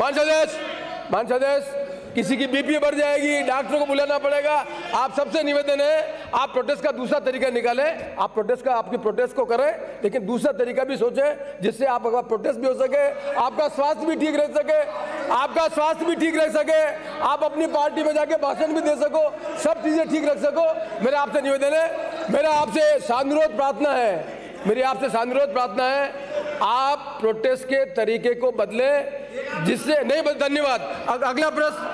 मानसदेश किसी की बीपी बढ़ जाएगी, डॉक्टर को बुलाना पड़ेगा। आप सबसे निवेदन है, आप प्रोटेस्ट का दूसरा तरीका निकालें। आप आपकी प्रोटेस्ट को करें, लेकिन दूसरा तरीका भी सोचें जिससे आपका प्रोटेस्ट भी हो सके, आपका स्वास्थ्य भी ठीक रह सके, आप अपनी पार्टी में जाके भाषण भी दे सको, सब चीजें ठीक रख सको। मेरा आपसे निवेदन है, मेरी आपसे सानुरोध प्रार्थना है, आप प्रोटेस्ट के तरीके को बदले, जिससे नहीं बदले। धन्यवाद। अगला प्रश्न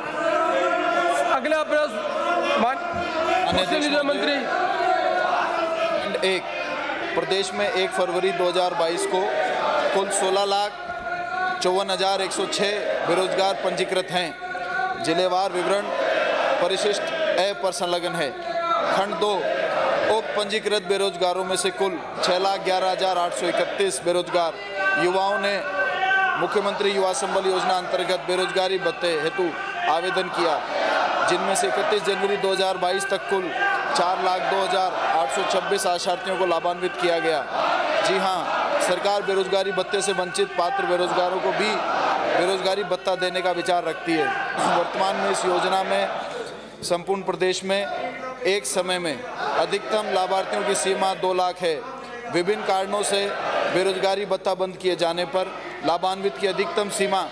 मंत्री। एक, प्रदेश में 1 फरवरी 2022 को कुल 16,54,106 बेरोजगार पंजीकृत हैं। जिलेवार विवरण परिशिष्ट ए पर संलग्न है। खंड 2, उक्त पंजीकृत बेरोजगारों में से कुल 6,11,831 बेरोजगार युवाओं ने मुख्यमंत्री युवा संबल योजना अंतर्गत बेरोजगारी भत्ते हेतु आवेदन किया, जिनमें से 31 जनवरी 2022 तक कुल 4,02,826 आशार्थियों को लाभान्वित किया गया। जी हां, सरकार बेरोजगारी भत्ते से वंचित पात्र बेरोजगारों को भी बेरोजगारी भत्ता देने का विचार रखती है। वर्तमान में इस योजना में संपूर्ण प्रदेश में एक समय में अधिकतम लाभार्थियों की सीमा 2 लाख है। विभिन्न कारणों से बेरोजगारी भत्ता बंद किए जाने पर लाभान्वित की अधिकतम सीमा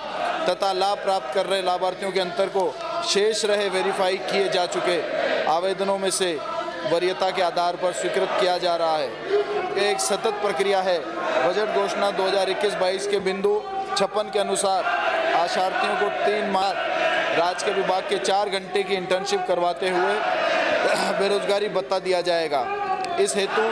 तथा लाभ प्राप्त कर रहे लाभार्थियों के अंतर को शेष रहे वेरीफाई किए जा चुके आवेदनों में से वरीयता के आधार पर स्वीकृत किया जा रहा है। एक सतत प्रक्रिया है। बजट घोषणा 2021-22 के बिंदु 56 के अनुसार आशार्थियों को 3 माह राज्य के विभाग के 4 घंटे की इंटर्नशिप करवाते हुए बेरोजगारी भत्ता दिया जाएगा। इस हेतु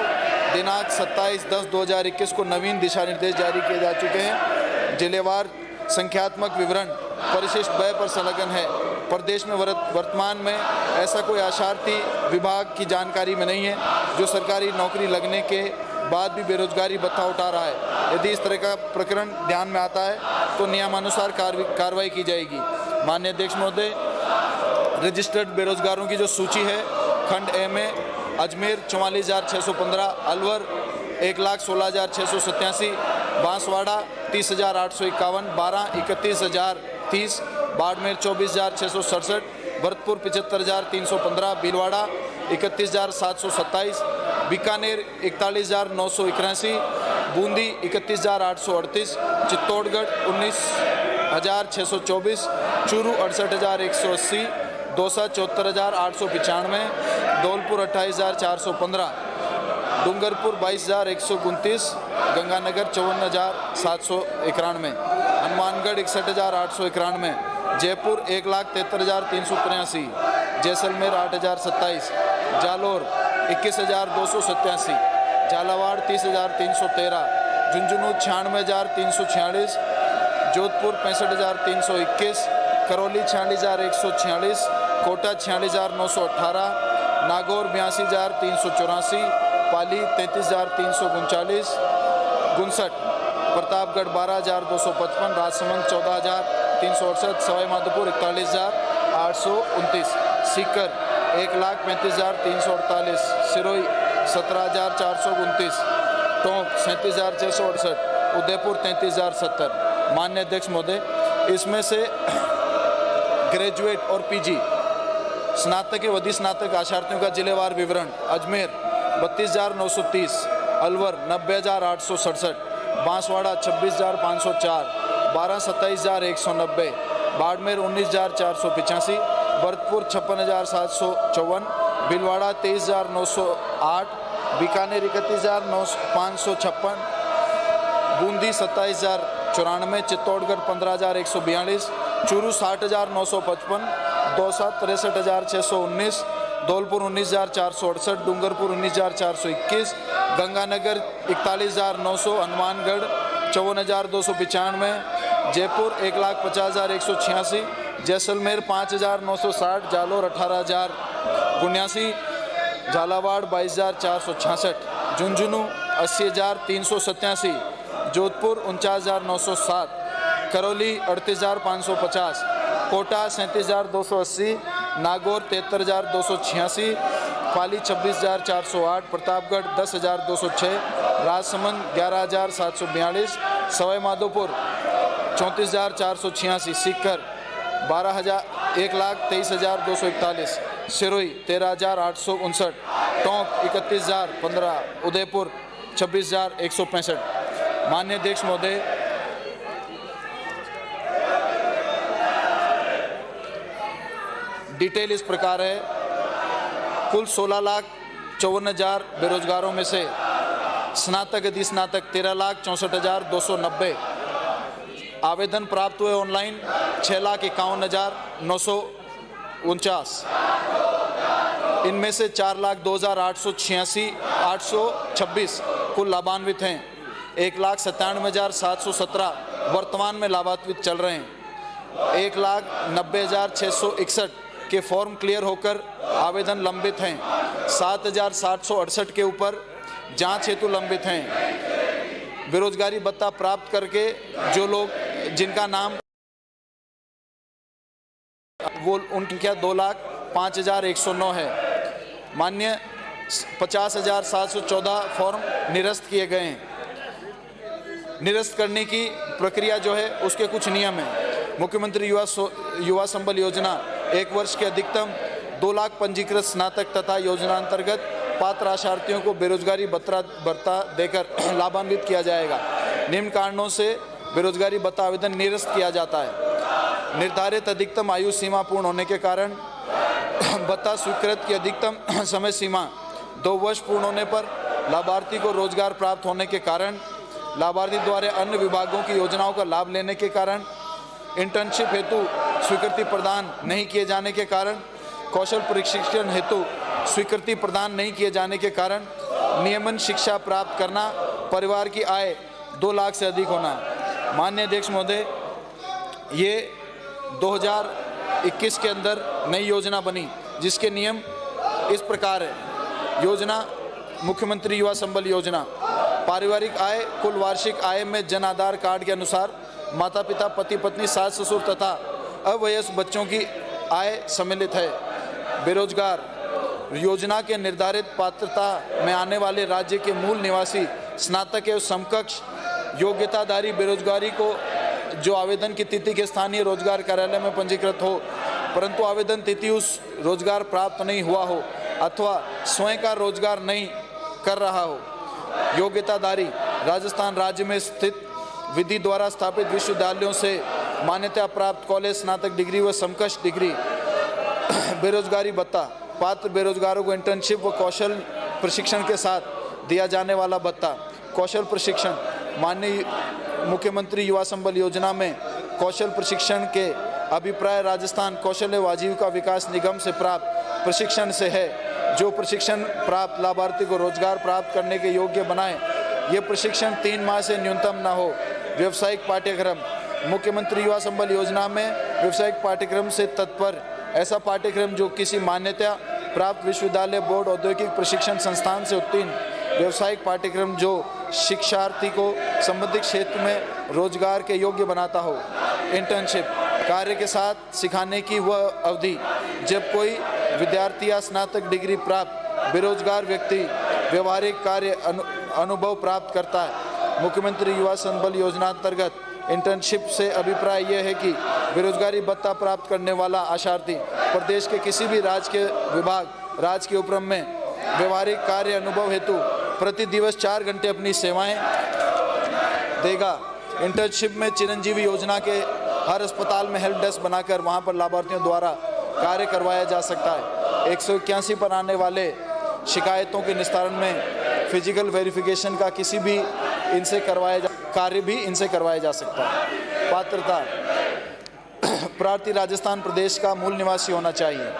दिनांक 27/10/2021 को नवीन दिशा निर्देश जारी किए जा चुके हैं। जिलेवार संख्यात्मक विवरण परिशिष्ट ब पर संलग्न है। प्रदेश में वर्तमान में ऐसा कोई आशार्थी विभाग की जानकारी में नहीं है जो सरकारी नौकरी लगने के बाद भी बेरोजगारी भत्ता उठा रहा है। यदि इस तरह का प्रकरण ध्यान में आता है तो नियमानुसार कार्रवाई की जाएगी। माननीय अध्यक्ष महोदय, रजिस्टर्ड बेरोजगारों की जो सूची है, खंड ए में अजमेर 44,615, अलवर 1,16,687, बांसवाड़ा 30,851, बारां 31,030, बाड़मेर 24,667, भरतपुर 75,315, भीलवाड़ा 31,727, बीकानेर 41,981, बूंदी 31,838, चित्तौड़गढ़ 19,624, चूरू 68,180, दौसा 74,895, धौलपुर 28,415, डूंगरपुर 22,129, गंगानगर 54,791, हनुमानगढ़ 61,891, जयपुर 1,73,383, जैसलमेर 8,027, जालोर 21,287, झालावाड़ 30,313, झुंझुनू 96,346, जोधपुर 65,321, करौली 46,146, कोटा 46,918, नागौर 82,384, पाली 33,339, गुनसट, प्रतापगढ़ 12,255, राजसमंद 14,368, सवाई माधोपुर 41,829, सीकर 1,35,348, सिरोही 17,429, टोंक 37,668, उदयपुर 33,070। माननीय अध्यक्ष महोदय, इसमें से ग्रेजुएट और पीजी स्नातक एवं अधिस्नातक आशार्थियों का जिलेवार विवरण: अजमेर 32,930, अलवर 90,867, बांसवाड़ा 26,504, बारां 27,190, बाड़मेर 19,485, भरतपुर 56,754, भीलवाड़ा 23,908, बीकानेर 31,556, बूंदी 27,094, चित्तौड़गढ़ 15,142, चूरू 60,955, दौसा 63,619, धौलपुर 19,468, डूंगरपुर 19,421, गंगानगर 41,900, हनुमानगढ़ 54,295, जयपुर 1,50,186, जैसलमेर 5,960, जालोर 18,079, झालावाड़ 22,466, झुंझुनू 80,387, जोधपुर 49,907, करौली 38,550, कोटा 37,280, नागौर 73,286, पाली 26,408, प्रतापगढ़ 10,206, राजसमंद 11,742, सवाई माधोपुर 34,486, सीकर 1,23,241, सिरोही 13,859, टोंक 31,015, उदयपुर 26,165। माननीय अध्यक्ष महोदय, डिटेल इस प्रकार है। कुल 16,54,000 बेरोजगारों में से स्नातक अधिस्नातक 13,64,290 आवेदन प्राप्त हुए ऑनलाइन 6,51,949। इनमें से 4,02,826 कुल लाभान्वित हैं। 1,97,717 वर्तमान में लाभान्वित चल रहे हैं। 1,90,661 के फॉर्म क्लियर होकर आवेदन लंबित हैं। 7,768 के ऊपर जांच हेतु लंबित हैं। बेरोजगारी भत्ता प्राप्त करके जो लोग जिनका नाम वो उनकी संख्या 2,05,109 है। मान्य 50,714 फॉर्म निरस्त किए गए हैं। निरस्त करने की प्रक्रिया जो है उसके कुछ नियम हैं। मुख्यमंत्री युवा संबल योजना 1 वर्ष के अधिकतम 2 लाख पंजीकृत स्नातक तथा योजना अंतर्गत पात्र आशार्थियों को बेरोजगारी भत्ता देकर लाभान्वित किया जाएगा। निम्न कारणों से बेरोजगारी भत्ता आवेदन निरस्त किया जाता है। निर्धारित अधिकतम आयु सीमा पूर्ण होने के कारण भत्ता स्वीकृत की अधिकतम समय सीमा 2 वर्ष पूर्ण होने पर लाभार्थी को रोजगार प्राप्त होने के कारण, लाभार्थी द्वारा अन्य विभागों की योजनाओं का लाभ लेने के कारण, इंटर्नशिप हेतु स्वीकृति प्रदान नहीं किए जाने के कारण, कौशल प्रशिक्षण हेतु स्वीकृति प्रदान नहीं किए जाने के कारण, नियमन शिक्षा प्राप्त करना, परिवार की आय 2 लाख से अधिक होना। माननीय अध्यक्ष महोदय, ये 2021 के अंदर नई योजना बनी जिसके नियम इस प्रकार है। योजना मुख्यमंत्री युवा संबल योजना, पारिवारिक आय कुल वार्षिक आय में जन आधार कार्ड के अनुसार माता पिता, पति पत्नी, सास ससुर तथा अवयस्क बच्चों की आय सम्मिलित है। बेरोजगार योजना के निर्धारित पात्रता में आने वाले राज्य के मूल निवासी स्नातक एवं समकक्ष योग्यताधारी बेरोजगारी को जो आवेदन की तिथि के स्थानीय रोजगार कार्यालय में पंजीकृत हो परंतु आवेदन तिथि उस रोजगार प्राप्त नहीं हुआ हो अथवा स्वयं का रोजगार नहीं कर रहा हो, योग्यताधारी राजस्थान राज्य में स्थित विधि द्वारा स्थापित विश्वविद्यालयों से मान्यता प्राप्त कॉलेज स्नातक डिग्री व समकक्ष डिग्री। बेरोजगारी भत्ता पात्र बेरोजगारों को इंटर्नशिप व कौशल प्रशिक्षण के साथ दिया जाने वाला भत्ता। कौशल प्रशिक्षण, माननीय मुख्यमंत्री युवा संबल योजना में कौशल प्रशिक्षण के अभिप्राय राजस्थान कौशल एवं आजीविका विकास निगम से प्राप्त प्रशिक्षण से है, जो प्रशिक्षण प्राप्त लाभार्थी को रोजगार प्राप्त करने के योग्य बनाए। ये प्रशिक्षण 3 माह से न्यूनतम न हो। व्यावसायिक पाठ्यक्रम, मुख्यमंत्री युवा संबल योजना में व्यावसायिक पाठ्यक्रम से तत्पर ऐसा पाठ्यक्रम जो किसी मान्यता प्राप्त विश्वविद्यालय, बोर्ड, औद्योगिक प्रशिक्षण संस्थान से उत्तीर्ण व्यावसायिक पाठ्यक्रम जो शिक्षार्थी को संबंधित क्षेत्र में रोजगार के योग्य बनाता हो। इंटर्नशिप, कार्य के साथ सिखाने की वह अवधि जब कोई विद्यार्थी या स्नातक डिग्री प्राप्त बेरोजगार व्यक्ति व्यवहारिक कार्य अनुभव प्राप्त करता है। मुख्यमंत्री युवा संबल योजना अंतर्गत इंटर्नशिप से अभिप्राय यह है कि बेरोजगारी भत्ता प्राप्त करने वाला आशार्थी प्रदेश के किसी भी राज्य के विभाग, राज्य के उपक्रम में व्यवहारिक कार्य अनुभव हेतु प्रति दिवस 4 घंटे अपनी सेवाएं देगा। इंटर्नशिप में चिरंजीवी योजना के हर अस्पताल में हेल्प डेस्क बनाकर वहां पर लाभार्थियों द्वारा कार्य करवाया जा सकता है। 181 पर आने वाले शिकायतों के निस्तारण में फिजिकल वेरिफिकेशन का किसी भी इनसे कार्य भी इनसे करवाया जा सकता है। पात्रता, प्रार्थी राजस्थान प्रदेश का मूल निवासी होना चाहिए।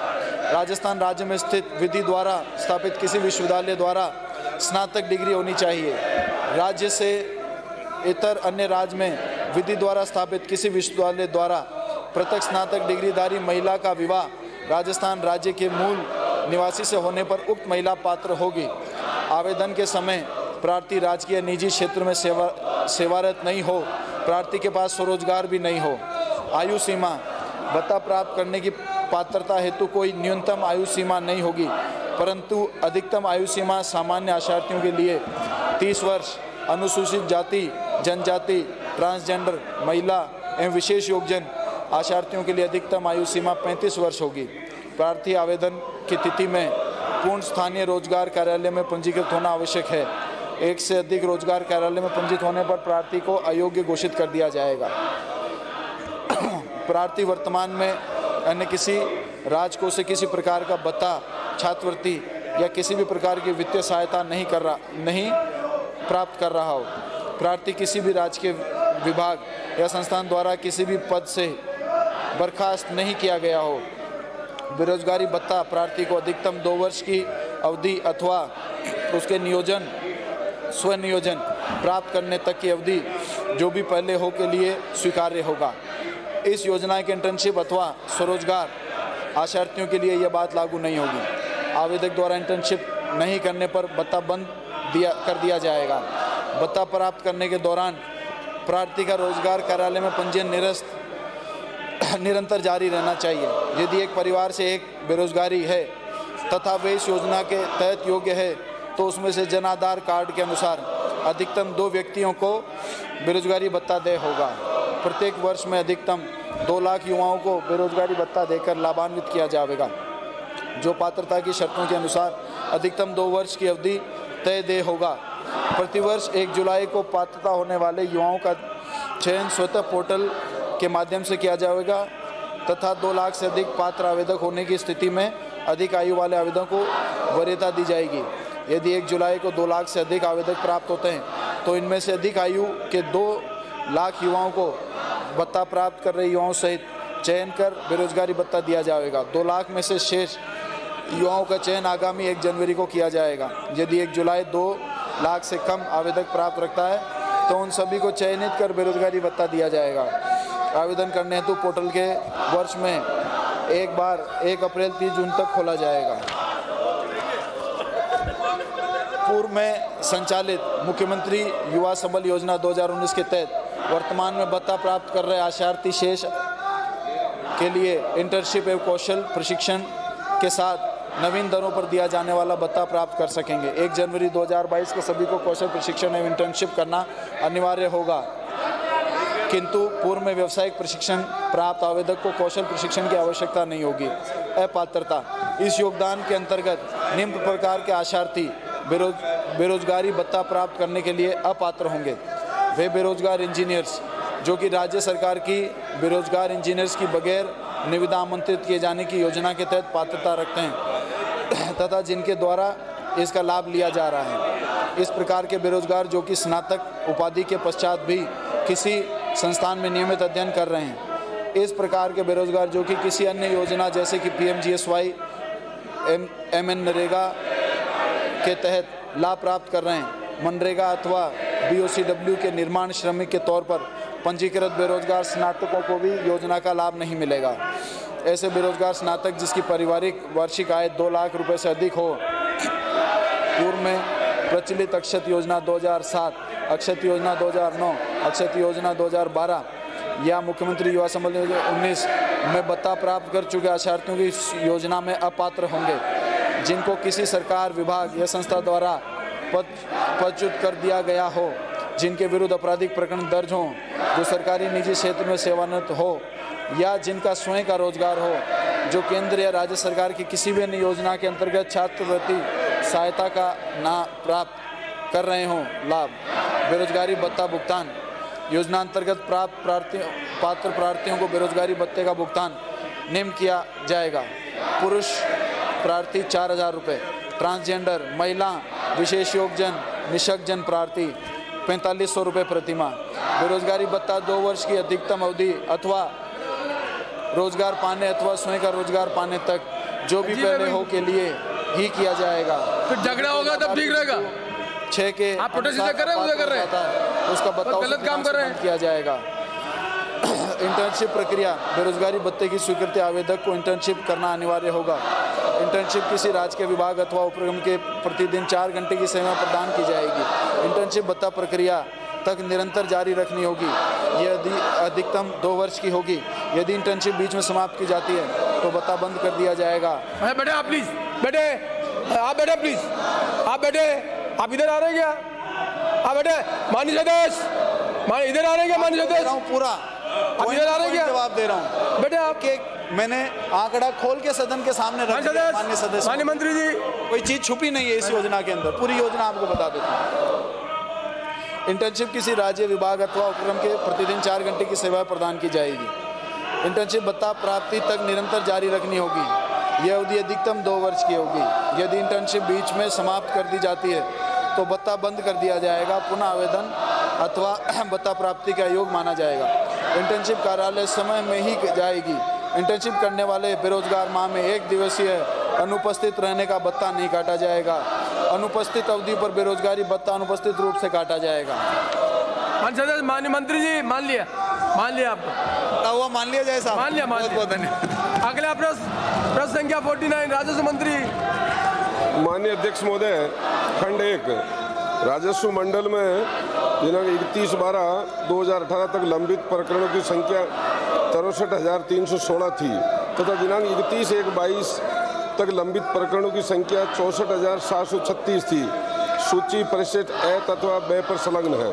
राजस्थान राज्य में स्थित विधि द्वारा स्थापित किसी विश्वविद्यालय द्वारा स्नातक डिग्री होनी चाहिए। राज्य से इतर अन्य राज्य में विधि द्वारा स्थापित किसी विश्वविद्यालय द्वारा पृथक स्नातक डिग्रीधारी महिला का विवाह राजस्थान राज्य के मूल निवासी से होने पर उक्त महिला पात्र होगी। आवेदन के समय प्रार्थी राजकीय निजी क्षेत्र में सेवारत नहीं हो, प्रार्थी के पास स्वरोजगार भी नहीं हो। आयु सीमा, भत्ता प्राप्त करने की पात्रता हेतु कोई न्यूनतम आयु सीमा नहीं होगी, परंतु अधिकतम आयु सीमा सामान्य आशार्थियों के लिए 30 वर्ष, अनुसूचित जाति, जनजाति, ट्रांसजेंडर, महिला, एवं विशेष योगजन आशार्थियों के लिए अधिकतम आयु सीमा 35 वर्ष होगी। प्रार्थी आवेदन की तिथि में पूर्ण स्थानीय रोजगार कार्यालय में पंजीकृत होना आवश्यक है। एक से अधिक रोजगार कार्यालय में पंजीकृत होने पर प्रार्थी को अयोग्य घोषित कर दिया जाएगा। प्रार्थी वर्तमान में अन्य किसी राजकोष से किसी प्रकार का भत्ता, छात्रवृत्ति या किसी भी प्रकार की वित्तीय सहायता नहीं प्राप्त कर रहा हो। प्रार्थी किसी भी राजकीय विभाग या संस्थान द्वारा किसी भी पद से बर्खास्त नहीं किया गया हो। बेरोजगारी भत्ता प्रार्थी को अधिकतम 2 वर्ष की अवधि अथवा उसके स्वनियोजन प्राप्त करने तक की अवधि जो भी पहले हो के लिए स्वीकार्य होगा। इस योजना के इंटर्नशिप अथवा स्वरोजगार आशार्थियों के लिए यह बात लागू नहीं होगी। आवेदक द्वारा इंटर्नशिप नहीं करने पर भत्ता बंद कर दिया जाएगा। भत्ता प्राप्त करने के दौरान प्रार्थी का रोजगार कार्यालय में पंजीयन निरंतर जारी रहना चाहिए। यदि एक परिवार से एक बेरोजगारी है तथा वे इस योजना के तहत योग्य है तो उसमें से जन आधार कार्ड के अनुसार अधिकतम 2 व्यक्तियों को बेरोजगारी भत्ता देय होगा। प्रत्येक वर्ष में अधिकतम 2 लाख युवाओं को बेरोजगारी भत्ता देकर लाभान्वित किया जाएगा, जो पात्रता की शर्तों के अनुसार अधिकतम 2 वर्ष की अवधि तय देय होगा। प्रतिवर्ष 1 जुलाई को पात्रता होने वाले युवाओं का चयन स्वतः पोर्टल के माध्यम से किया जाएगा तथा 2 लाख से अधिक पात्र आवेदक होने की स्थिति में अधिक आयु वाले आवेदकों को वरीयता दी जाएगी। यदि 1 जुलाई को 2 लाख से अधिक आवेदक प्राप्त होते हैं तो इनमें से अधिक आयु के 2 लाख युवाओं को भत्ता प्राप्त कर रहे युवाओं सहित चयन कर बेरोजगारी भत्ता दिया जाएगा। 2 लाख में से शेष युवाओं का चयन आगामी 1 जनवरी को किया जाएगा। यदि 1 जुलाई 2 लाख से कम आवेदक प्राप्त रखता है तो उन सभी को चयनित कर बेरोजगारी भत्ता दिया जाएगा। आवेदन करने हेतु पोर्टल के वर्ष में एक बार 1 अप्रैल 30 जून तक खोला जाएगा। पूर्व में संचालित मुख्यमंत्री युवा संबल योजना 2019 के तहत वर्तमान में भत्ता प्राप्त कर रहे आशार्थी शेष के लिए इंटर्नशिप एवं कौशल प्रशिक्षण के साथ नवीन दरों पर दिया जाने वाला भत्ता प्राप्त कर सकेंगे। 1 जनवरी 2022 को सभी को कौशल प्रशिक्षण एवं इंटर्नशिप करना अनिवार्य होगा, किंतु पूर्व में व्यावसायिक प्रशिक्षण प्राप्त आवेदक को कौशल प्रशिक्षण की आवश्यकता नहीं होगी। अपात्रता: इस योगदान के अंतर्गत निम्न प्रकार के आशार्थी बेरोजगारी भत्ता प्राप्त करने के लिए अपात्र होंगे। वे बेरोजगार इंजीनियर्स जो कि राज्य सरकार की बेरोजगार इंजीनियर्स की बगैर निविदा आमंत्रित किए जाने की योजना के तहत पात्रता रखते हैं तथा जिनके द्वारा इसका लाभ लिया जा रहा है। इस प्रकार के बेरोजगार जो कि स्नातक उपाधि के पश्चात भी किसी संस्थान में नियमित अध्ययन कर रहे हैं। इस प्रकार के बेरोजगार जो कि किसी अन्य योजना जैसे कि PMGSY, MN-नरेगा के तहत लाभ प्राप्त कर रहे हैं। मनरेगा अथवा BOCW के निर्माण श्रमिक के तौर पर पंजीकृत बेरोजगार स्नातकों को भी योजना का लाभ नहीं मिलेगा। ऐसे बेरोजगार स्नातक जिसकी पारिवारिक वार्षिक आय 2 लाख रुपए से अधिक हो, पूर्व में प्रचलित अक्षत योजना 2007, अक्षत योजना 2009, अक्षत योजना 2012 या मुख्यमंत्री युवा संबल योजना 19 में भत्ता प्राप्त कर चुके आशार्थियों की इस योजना में अपात्र होंगे, जिनको किसी सरकार विभाग या संस्था द्वारा पदच्युत कर दिया गया हो, जिनके विरुद्ध आपराधिक प्रकरण दर्ज हो, जो सरकारी निजी क्षेत्र में सेवानिवृत्त हो या जिनका स्वयं का रोजगार हो, जो केंद्र या राज्य सरकार की किसी भी अन्य योजना के अंतर्गत छात्रवृत्ति सहायता का ना प्राप्त कर रहे हों। लाभ: बेरोजगारी भत्ता भुगतान: योजना अंतर्गत प्राप्त पात्र प्रार्थियों को बेरोजगारी भत्ते का भुगतान निम्न किया जाएगा। पुरुष प्रार्थी 4,000 रुपये, ट्रांसजेंडर महिला विशेष योगजन निःशक्तजन प्रार्थी 4500 रुपये प्रतिमाह। बेरोजगारी भत्ता 2 वर्ष की अधिकतम अवधि अथवा रोजगार पाने अथवा स्वयं का रोजगार पाने तक जो भी पहले हो के लिए ही किया जाएगा। फिर झगड़ा होगा तब ठीक रहेगा। 6 के आप प्रोटेस्ट कर रहे हैं, उसका भत्ता गलत काम कर रहे हैं किया जाएगा। इंटर्नशिप प्रक्रिया: बेरोजगारी भत्ते की स्वीकृति आवेदक को इंटर्नशिप करना अनिवार्य होगा। इंटर्नशिप किसी राजकीय विभाग अथवा उपक्रम के प्रतिदिन 4 घंटे की सेवा प्रदान की जाएगी। इंटर्नशिप भत्ता प्रक्रिया तक निरंतर जारी रखनी होगी। यदि अधिकतम 2 वर्ष की होगी। यदि इंटर्नशिप बीच में समाप्त की जाती है तो भत्ता बंद कर दिया जाएगा। बेटे आप प्लीज बेटे आप बेटे प्लीज आप बेटे आप इधर आ रहे हैं क्या? आप बेटे माननीय सदस्य इधर आ रहे हैं क्या? माननीय सदस्य पूरा अब ये आ रहे क्या जवाब दे रहा हूँ बेटे आप कि मैंने आंकड़ा खोल के सदन के सामने रख दिया माननीय सदस्य। माननीय मंत्री जी, कोई चीज छुपी नहीं है इस योजना के अंदर, पूरी योजना आपको बता देता हूँ। इंटर्नशिप किसी राज्य विभाग अथवा उपक्रम के प्रतिदिन 4 घंटे की सेवा प्रदान की जाएगी। इंटर्नशिप भत्ता प्राप्ति तक निरंतर जारी रखनी होगी। यह अवधि अधिकतम 2 वर्ष की होगी। यदि इंटर्नशिप बीच में समाप्त कर दी जाती है तो भत्ता बंद कर दिया जाएगा, पुनः आवेदन अथवा भत्ता प्राप्ति का योग माना जाएगा। इंटर्नशिप कार्यालय समय में ही जाएगी। इंटर्नशिप करने वाले बेरोजगार माह में 1 दिवसीय अनुपस्थित रहने का भत्ता नहीं काटा जाएगा। अनुपस्थित अवधि पर बेरोजगारी भत्ता अनुपस्थित रूप से काटा जाएगा। माननीय मंत्री जी, मान लिया आपको, हुआ मान लिया जाए साहब, मान लिया। बहुत बहुत धन्यवाद। अगला प्रश्न संख्या 49 राजस्व मंत्री। माननीय अध्यक्ष महोदय, खंड 1 राजस्व मंडल में दिनांक 31/12/2018 तक लंबित प्रकरणों की संख्या 63,316 थी तथा दिनांक 31/1/22 तक लंबित प्रकरणों की संख्या 64,736 थी। सूची परिशिष्ट ए तथा ब पर संलग्न है।